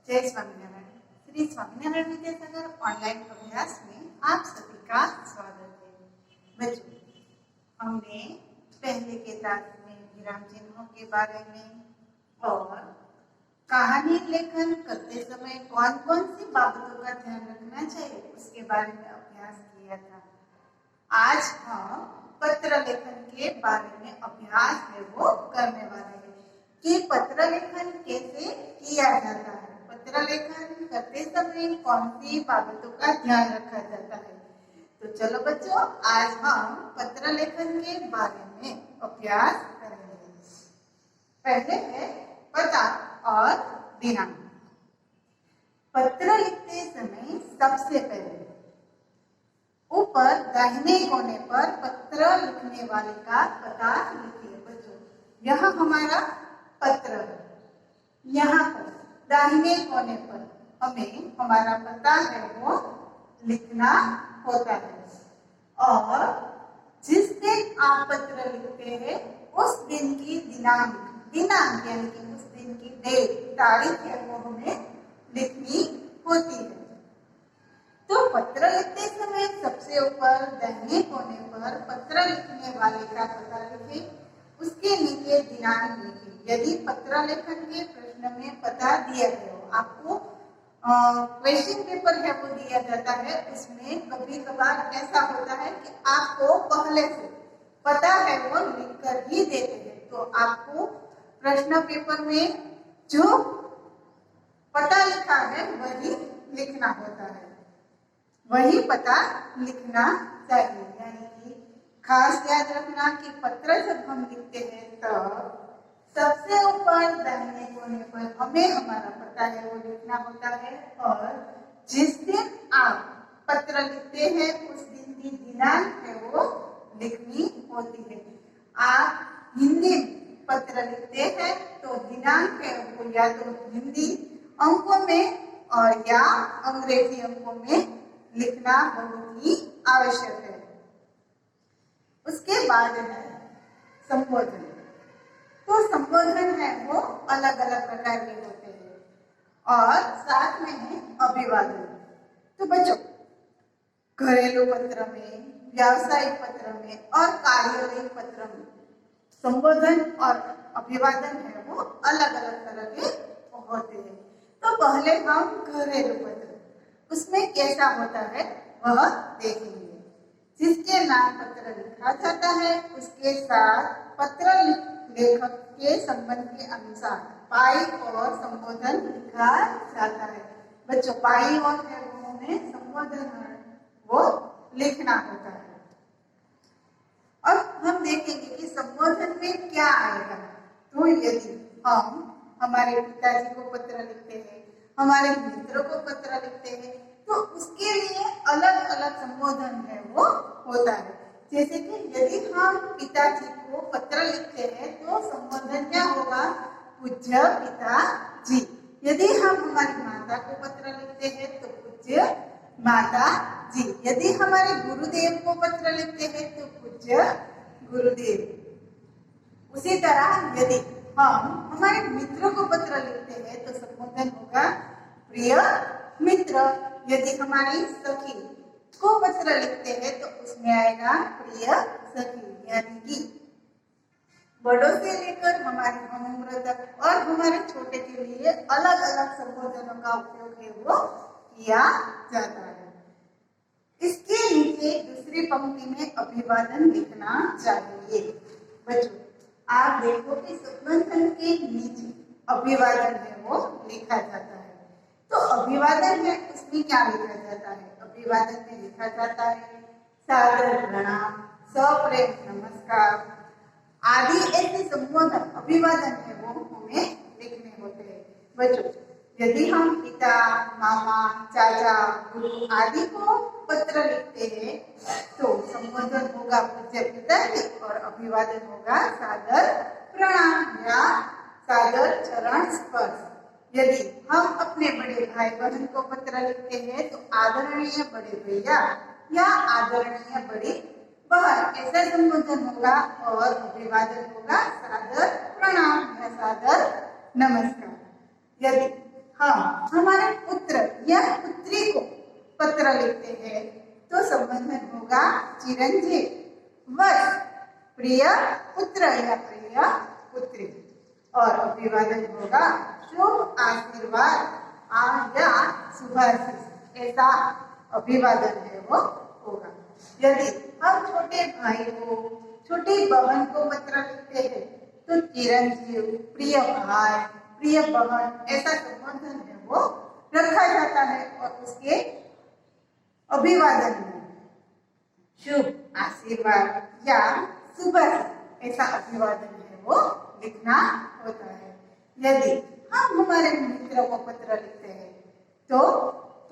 जय स्वामीनारायण। श्री स्वामीनारायण विद्यासागर ऑनलाइन अभ्यास में आप सभी का स्वागत है। बच्चों, हमने पहले के दास में विराम चिन्हों के बारे में और कहानी लेखन करते समय कौन कौन सी बातों का ध्यान रखना चाहिए उसके बारे में अभ्यास किया था। आज हम पत्र लेखन के बारे में अभ्यास है वो करने वाले हैं कि पत्र लेखन कैसे किया जाता है, पत्र लेखन करते समय कौन सी बातों का ध्यान रखा जाता है। तो चलो बच्चों, आज हम पत्र लेखन के बारे में अभ्यास करेंगे। पहले है पता और दिनांक। पत्र लिखते समय सबसे पहले ऊपर दाहिने कोने पर पत्र लिखने वाले का पता लिखिए। बच्चों, यह हमारा पत्र है। यहाँ पर दाहिने कोने पर हमें हमारा पता है वो लिखना होता है और जिस दिन आप पत्र लिखते हैं उस दिन की दिनांक यानी कि उस दिन की डेट, तारीख है वो हमें लिखनी होती है। तो पत्र लिखते समय सबसे ऊपर दाहिने कोने पर पत्र लिखने वाले का पता लिखें, उसके नीचे दिनांक लिखें। यदि पत्र लेखन के प्रश्न में पता दिया गया हो, आपको क्वेश्चन पेपर है वो दिया जाता है, उसमें कभी कभार ऐसा होता है कि आपको पहले से पता है वो लिखकर ही देते हैं, तो आपको प्रश्न पेपर में जो पता लिखा है वही लिखना होता है, वही पता लिखना चाहिए। यानी कि खास याद रखना कि पत्र जब हम लिखते हैं तो सबसे ऊपर दाहिने कोने पर हमें हमारा पता है वो लिखना होता है और जिस दिन आप पत्र लिखते हैं उस दिन की दिनांक है वो लिखनी होती है। आप हिंदी पत्र लिखते हैं तो दिनांक है वो या तो हिंदी अंकों में और या अंग्रेजी अंकों में लिखना बहुत ही आवश्यक है। उसके बाद है संबोधन। तो संबोधन है वो अलग अलग प्रकार के होते हैं और साथ में है अभिवादन। तो बच्चों, घरेलू पत्र में, व्यावसायिक पत्र में और कार्यालय पत्र में संबोधन और अभिवादन है वो अलग अलग तरह के होते हैं। तो पहले हम घरेलू पत्र, उसमें कैसा होता है वह देखेंगे। जिसके नाम पत्र लिखा जाता है उसके साथ पत्र लेखक के संबंध के अनुसार पाई और संबोधन लिखा जाता है। बच्चों, पाई और है वो हमें संबोधन है वो लिखना होता है। अब हम देखेंगे कि संबोधन में क्या आएगा। तो यदि हम हमारे पिताजी को पत्र लिखते हैं, हमारे मित्रों को पत्र लिखते हैं, तो उसके लिए अलग अलग संबोधन है वो होता है। जैसे कि यदि हम पिताजी को पत्र लिखते हैं तो संबोधन क्या होगा? पूज्य पिताजी। यदि हम हमारी माता को पत्र लिखते हैं तो पूज्य माता जी। यदि हमारे गुरुदेव को पत्र लिखते हैं तो पूज्य गुरुदेव। उसी तरह यदि हम हमारे मित्र को पत्र लिखते हैं तो संबोधन होगा प्रिय मित्र। यदि हमारी सखी को पत्र लिखते हैं तो उसमें आएगा प्रिय सखी। यानी कि बड़ों से लेकर हमारे हम उम्र तक और हमारे छोटे के लिए अलग अलग संबोधनों का उपयोग है वो किया जाता है। इसके नीचे दूसरी पंक्ति में अभिवादन लिखना चाहिए। बच्चों, आप देखो कि संबोधन के नीचे अभिवादन है वो लिखा जाता है। तो अभिवादन में उसमें क्या लिखा जाता है? अभिवादन में लिखा जाता है सादर प्रणाम, सप्रेम नमस्कार आदि ऐसे संबोधन अभिवादन है वो हमें लिखने होते हैं। बच्चों, यदि हम पिता, मामा, चाचा, गुरु आदि को पत्र लिखते हैं तो संबोधन होगा पूज्य पिताजी और अभिवादन होगा सादर प्रणाम या सादर चरण स्पर्श। यदि हम अपने बड़े भाई बहन को पत्र लिखते हैं तो आदरणीय बड़े भैया या आदरणीय बड़ी बहन ऐसा संबोधन होगा और अभिवादन होगा सादर प्रणाम या सादर नमस्कार। यदि हम चिरंजीव वत्स प्रिय पुत्र या प्रिय पुत्री। और अभिवादन होगा शुभ आशीर्वाद या शुभाशीष, ऐसा अभिवादन है वो होगा। यदि हम छोटे भाई को छोटी बहन को पत्र लिखते हैं तो चिरंजीव प्रिय भाई प्रिय बहन ऐसा संबोधन है वो रखा जाता है और उसके अभिवादन में शुभ आशीर्वाद या शुभाशीष ऐसा अभिवादन है वो लिखना होता है। यदि हम हमारे मित्र को पत्र लिखते हैं तो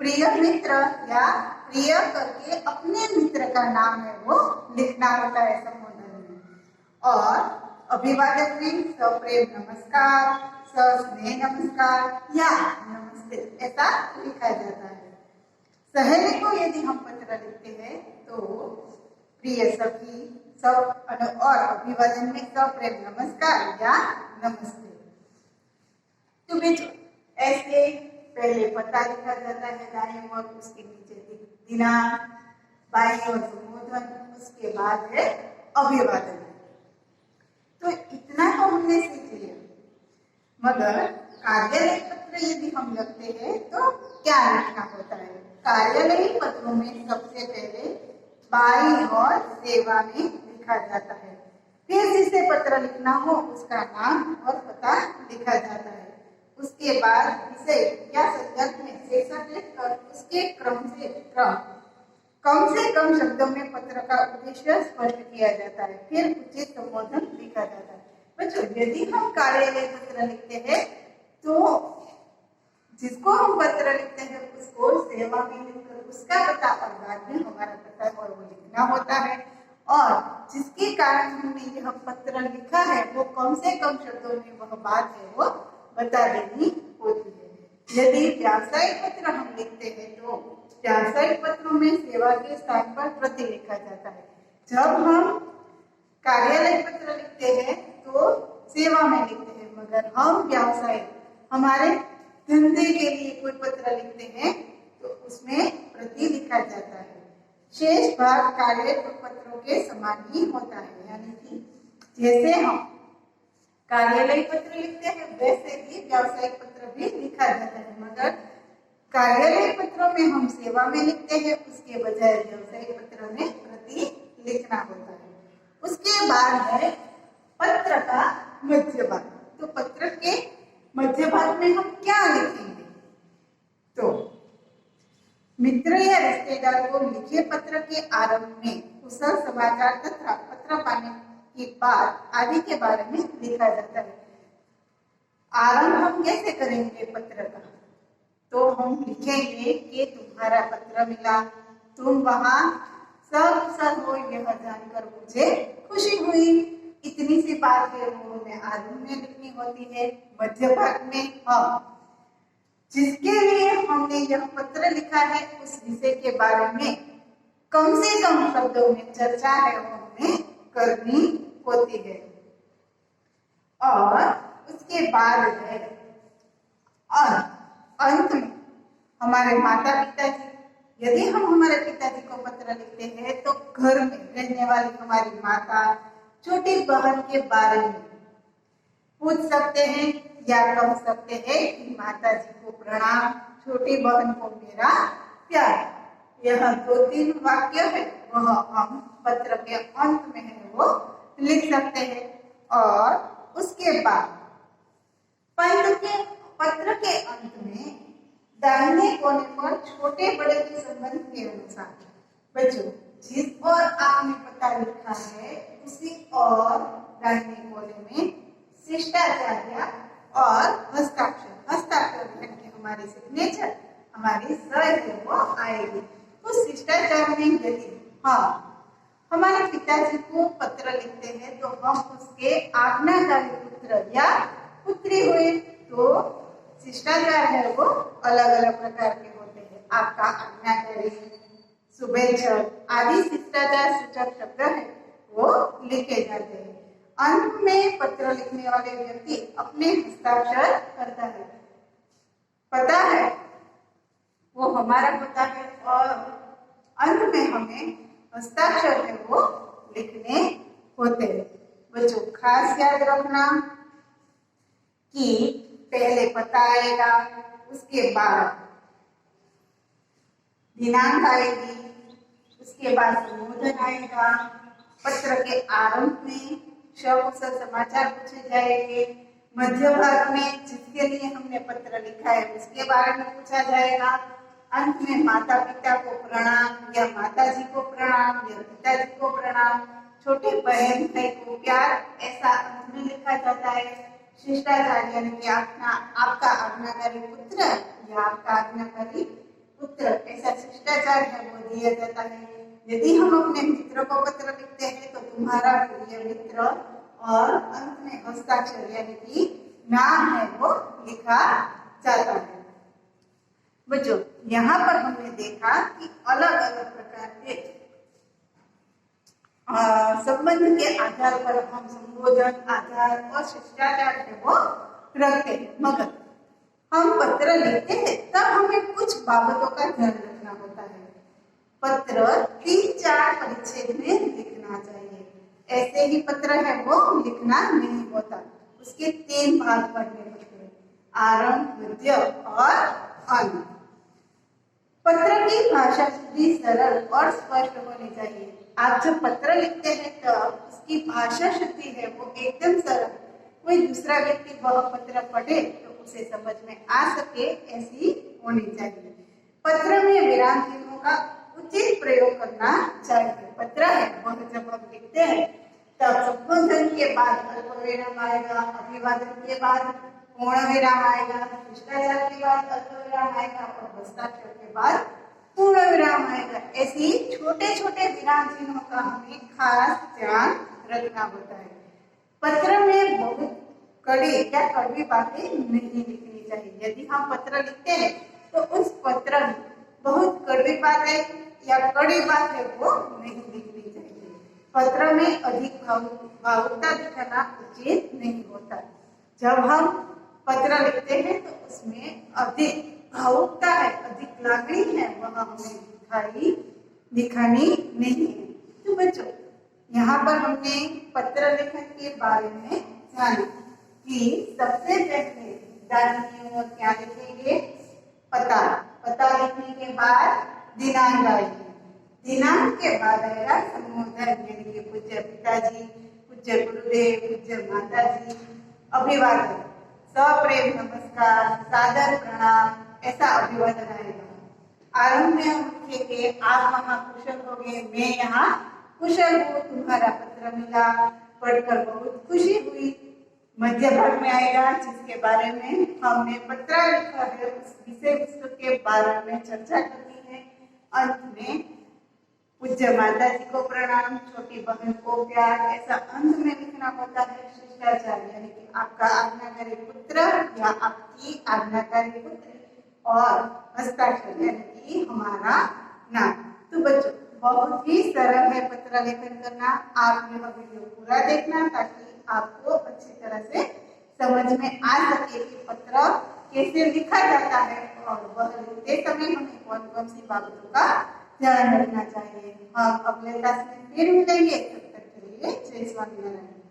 प्रिय मित्र या प्रिय करके अपने मित्र का नाम है वो लिखना होता है संबोधन में। और अभिवादन में सप्रेम नमस्कार, सस्नेह नमस्कार या नमस्ते ऐसा लिखा जाता है। सहेली को यदि हम पत्र लिखते हैं तो प्रिय सखी सब और अभिवादन में सप्रेम नमस्कार या नमस्ते। तो बच्चों ऐसे पहले पता लिखा जाता है दाएं ओर, उसके नीचे दिनांक, बाईं ओर संबोधन, उसके बाद है अभिवादन। तो इतना तो हमने सीख लिया, मगर कार्यालय पत्र यदि हम लिखते हैं तो क्या लिखना होता है? कार्यालयी पत्रों में सबसे पहले बाईं ओर सेवा में लिखा जाता है। फिर जिसे पत्र लिखना हो उसका नाम और पता लिखा जाता है। उसके बाद विषय या संदर्भ में शीर्षक लिखकर उसके कम से कम शब्दों में पत्र का उद्देश्य स्पष्ट किया जाता है। फिर उचित संबोधन लिखा जाता है। बच्चों यदि हम कार्यालय पत्र लिखते हैं तो जिसको हम पत्र लिखते हैं उसको सेवा में लिखकर उसका पता और बाद में हमारा पता और वो लिखना होता है। और जिसके कारण हमने यह पत्र लिखा है वो कम से कम शब्दों में वह बात है वो बता देनी होती है। यदि व्यावसायिक पत्र हम लिखते हैं तो व्यावसायिक पत्रों में सेवा के स्थान पर प्रति लिखा जाता है। जब हम कार्यालय पत्र लिखते हैं तो सेवा में लिखते हैं, मगर हम व्यावसायिक हमारे धंधे के लिए कोई पत्र लिखते हैं तो उसमें प्रति लिखा जाता है। शेष भाग कार्यालय पत्रों के समान ही होता है, यानी कि जैसे हम कार्यालय पत्र लिखते हैं वैसे ही व्यावसायिक पत्र भी लिखा जाता है, मगर कार्यालय पत्रों में हम सेवा में लिखते हैं, उसके बजाय व्यावसायिक पत्र में प्रति लिखना होता है। उसके बाद है पत्र का मध्य भाग। तो पत्र के मध्य भाग में हम क्या लिखेंगे? तो मित्र या रिश्तेदार को लिखे पत्र के आरंभ में कुशल समाचार तथा पत्र पाने की बात आदि के बारे में लिखा जाता है। आरंभ हम कैसे करेंगे पत्र का? तो हम लिखेंगे कि तुम्हारा पत्र मिला, तुम वहां सकुशल हो यह जानकर मुझे खुशी हुई। इतनी सी बात है वो हमें आरंभ में लिखनी होती है। मध्य भाग में हम जिसके लिए हमने यह पत्र लिखा है उस विषय के बारे में कम से कम शब्दों में चर्चा है वो हमें करनी होती है। और उसके बाद है अंत में हमारे माता पिताजी। यदि हम हमारे पिताजी को पत्र लिखते हैं तो घर में रहने वाली हमारी माता, छोटी बहन के बारे में पूछ सकते हैं या कह सकते हैं कि माता जी को प्रणाम, छोटी बहन को मेरा प्यार। यह 2-3 वाक्य है वह हम पत्र के अंत में है वो लिख सकते हैं। और उसके बाद पत्र के अंत में दाहिने कोने पर छोटे बड़े के संबंध के अनुसार बच्चों जिस और आपने पता लिखा है उसी और दाहिने कोने में शिष्टाचार्य और हस्ताक्षर यानी हमारी सिग्नेचर, हमारी सही है वो आएगी। तो शिष्टाचार में यदि हमारे पिताजी को पत्र लिखते हैं तो हम उसके आज्ञाकारी पुत्र या पुत्री हुए तो शिष्टाचार है वो अलग अलग प्रकार के होते हैं। आपका आज्ञाकारी, शुभेच्छक आदि शिष्टाचार सूचक शब्द है वो लिखे जाते हैं। अंत में पत्र लिखने वाले व्यक्ति अपने हस्ताक्षर करता है। पता है वो हमारा पता है और अंत में हमें हस्ताक्षर है वो लिखने होते हैं। बच्चों खास याद रखना कि पहले पता आएगा, उसके बाद दिनांक आएगी, उसके बाद संबोधन आएगा, पत्र के आरंभ में सकुशल समाचार पूछे जाएंगे, मध्य भाग में जिसके लिए हमने पत्र लिखा है उसके बारे में पूछा जाएगा, अंत में माता पिता को प्रणाम या माता जी को प्रणाम या पिताजी को प्रणाम, छोटे बहन भाई को प्यार, ऐसा अंत में लिखा जाता है। शिष्टाचार यानी कि आपका आज्ञाकारी पुत्र या आपका आज्ञाकारी पुत्र, ऐसा शिष्टाचार है वो दिया जाता है। यदि हम अपने मित्र को पत्र लिखते हैं तो तुम्हारा प्रिय मित्र, और अंत में हस्ताक्षर यानी कि नाम है वो लिखा जाता है। बच्चों यहाँ पर हमने देखा कि अलग अलग प्रकार के संबंध के आधार पर हम संबोधन, आधार और शिष्टाचार है वो रखते हैं। मगर हम पत्र लिखते हैं तब हमें कुछ बाबतों का ध्यान रखना होता है। पत्र 3-4 परिच्छेद में लिखना चाहिए, ऐसे ही पत्र है वो लिखना नहीं होता। उसके 3 भाग पढ़ने होते हैं, आरंभ, मध्य और अंत। पत्र की भाषा शुद्धि सरल और स्पष्ट होनी चाहिए। आप जब पत्र लिखते हैं तब उसकी भाषा शुद्धि है वो एकदम सरल, कोई दूसरा व्यक्ति वह पत्र पढ़े तो उसे समझ में आ सके ऐसी होनी चाहिए। पत्र में विराम चिन्हों का उचित प्रयोग करना चाहिए। पत्र है वह जब हम लिखते हैं तब संबोधन के बाद अल्पविराम आएगा, अभिवादन के बाद पूर्ण विराम आएगा, शिष्टाचार के बाद अल्पविराम आएगा और हस्ताक्षर के बाद पूर्ण विराम आएगा। ऐसे छोटे छोटे विराम चिन्हों का हमें खास ध्यान रखना होता है। पत्र में बहुत कड़ी या कड़वी बातें नहीं लिखनी चाहिए। यदि हम पत्र लिखते हैं तो उस पत्र में बहुत कड़वी बातें या कड़ी बात है वो नहीं लिखनी चाहिए। पत्र में अधिक भावुकता दिखाना उचित नहीं होता। जब हम पत्र लिखते हैं तो उसमें अधिक भावुकता है, अधिक लागणी है, वह हमें दिखानी नहीं है। तो बच्चों यहाँ पर हमने पत्र लेखन के बारे में जाना कि सबसे पहले दाहिनी ओर क्या लिखेंगे, पता लिखने के बाद दिनांक आएगी, दिनांक के बाद आएगा संबोधन यानी कि पूज्य पिताजी, पूज्य गुरुदेव, पूज्य माताजी, अभिवादन, सप्रेम नमस्कार, सादर प्रणाम, ऐसा अभिवादन आएगा। आरंभ में हम लिखेंगे आप वहाँ कुशल होंगे, मैं यहाँ कुशल हूँ, तुम्हारा पत्र मिला, पढ़कर बहुत खुशी हुई। मध्य भाग में आएगा जिसके बारे में हमने पत्र लिखा है उस विषय वस्तु के बारे में चर्चा करनी है। अंत में पूज्य माता जी को प्रणाम, छोटी बहन को प्यार, ऐसा अंत में लिखना होता है। शिष्टाचार यानी कि आपका आज्ञाकारी पुत्र या आपकी आज्ञाकारी पुत्री, और हस्ताक्षर यानी कि हमारा नाम। तो बच्चों बहुत ही सरल है पत्र लेखन करना। आप यह वीडियो पूरा देखना ताकि आपको अच्छी तरह से समझ में आ सके कि पत्र कैसे लिखा जाता है और वह लिखते समय हमें कौन कौन सी बातों का ध्यान रखना चाहिए। हम अगले क्लास में फिर मिलेंगे, तब तक के लिए जय स्वामीनारायण।